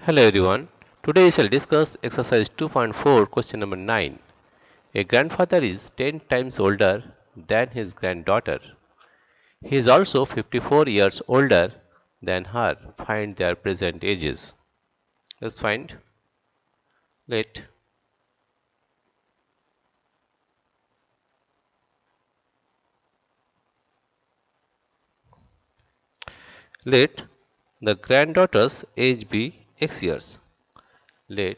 Hello everyone. Today we shall discuss exercise 2.4 question number 9. A grandfather is 10 times older than his granddaughter. He is also 54 years older than her. Find their present ages. Let's find. Let let the granddaughter's age be x years. Let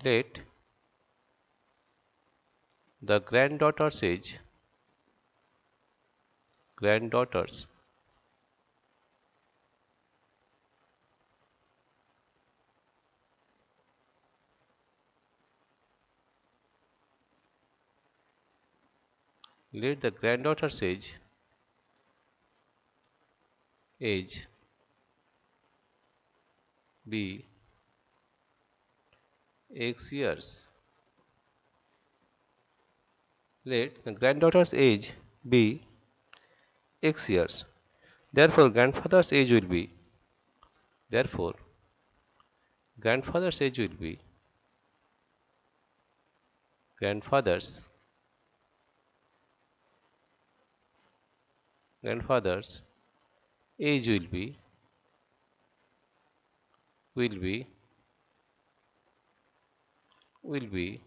let the granddaughters let the granddaughter's age be x years. Let the granddaughter's age be x years. Therefore, therefore grandfather's age will be grandfather's grandfather's age will be will be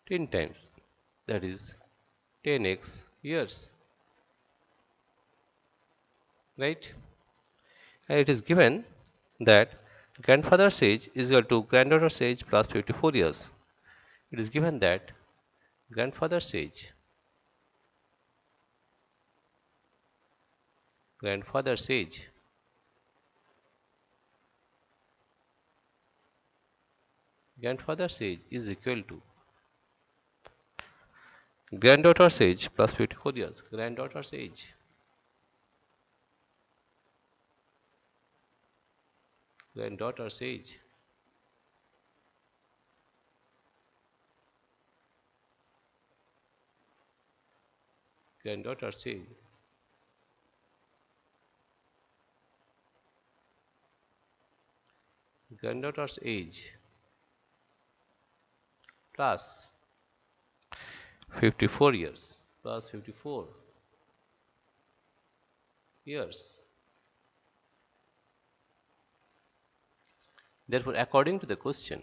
10 times, that is 10x years, right? And it is given that grandfather's age is equal to granddaughter's age plus 54 years. It is given that grandfather's age grandfather's age grandfather's age is equal to granddaughter's age plus 54 years. Granddaughter's age granddaughter's age granddaughter's age plus 54 years plus 54 years. Therefore, according to the question,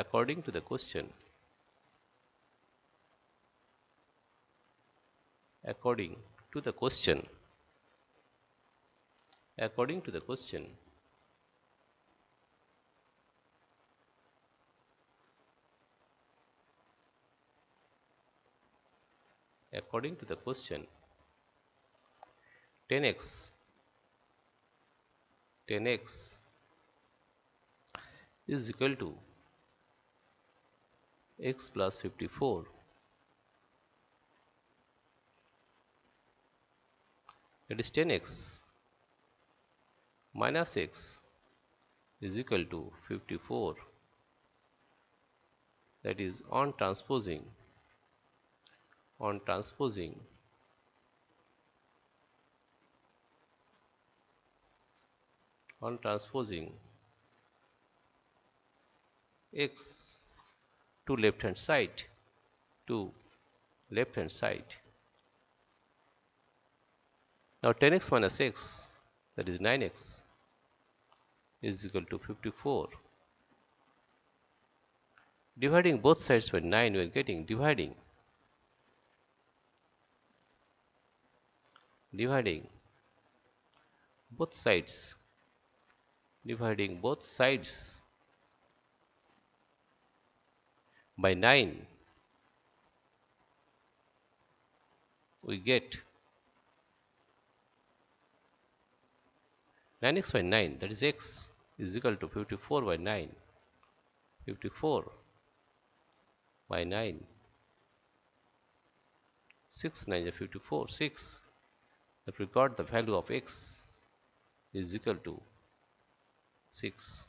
according to the question, according to the question, according to the question, according to the question, 10x 10x is equal to x plus 54, that is 10x minus x is equal to 54, that is on transposing x to left hand side Now 10x minus x, that is 9x, is equal to 54. Dividing both sides by 9, we are getting dividing both sides by 9, we get 9x by 9, that is x, is equal to 54 by 9. 54 by 9, 6 9 is 54, 6. If we got the value of x is equal to 6,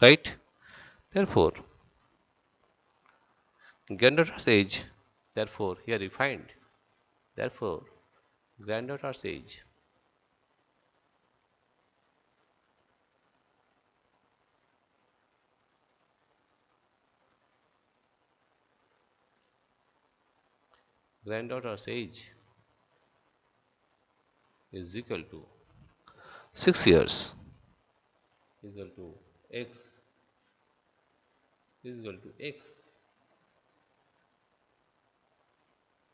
right? Therefore, granddaughter's age, therefore here we find, therefore granddaughter's age granddaughter's age is equal to 6 years is equal to x is equal to x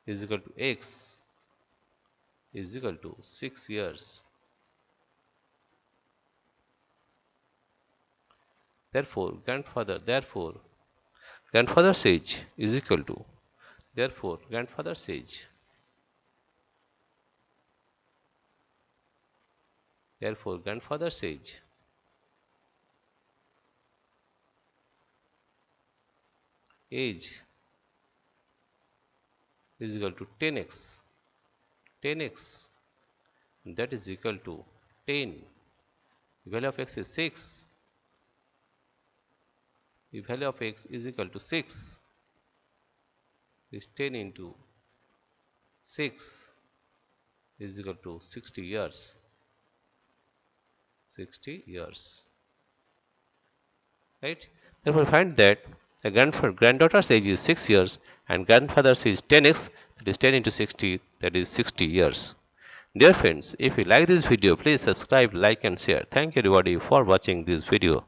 is equal to x is equal to 6 years. Therefore, grandfather's age is equal to grandfather's age grandfather's age is equal to 10x that is equal to 10. The value of x is 6. The value of x is equal to 6 is 10 into 6 is equal to 60 years. 60 years. Right? Therefore, find that the granddaughter's age is 6 years and grandfather's age is 10x, that is 10 into 60, that is 60 years. Dear friends, if you like this video, please subscribe, like and share. Thank you everybody for watching this video.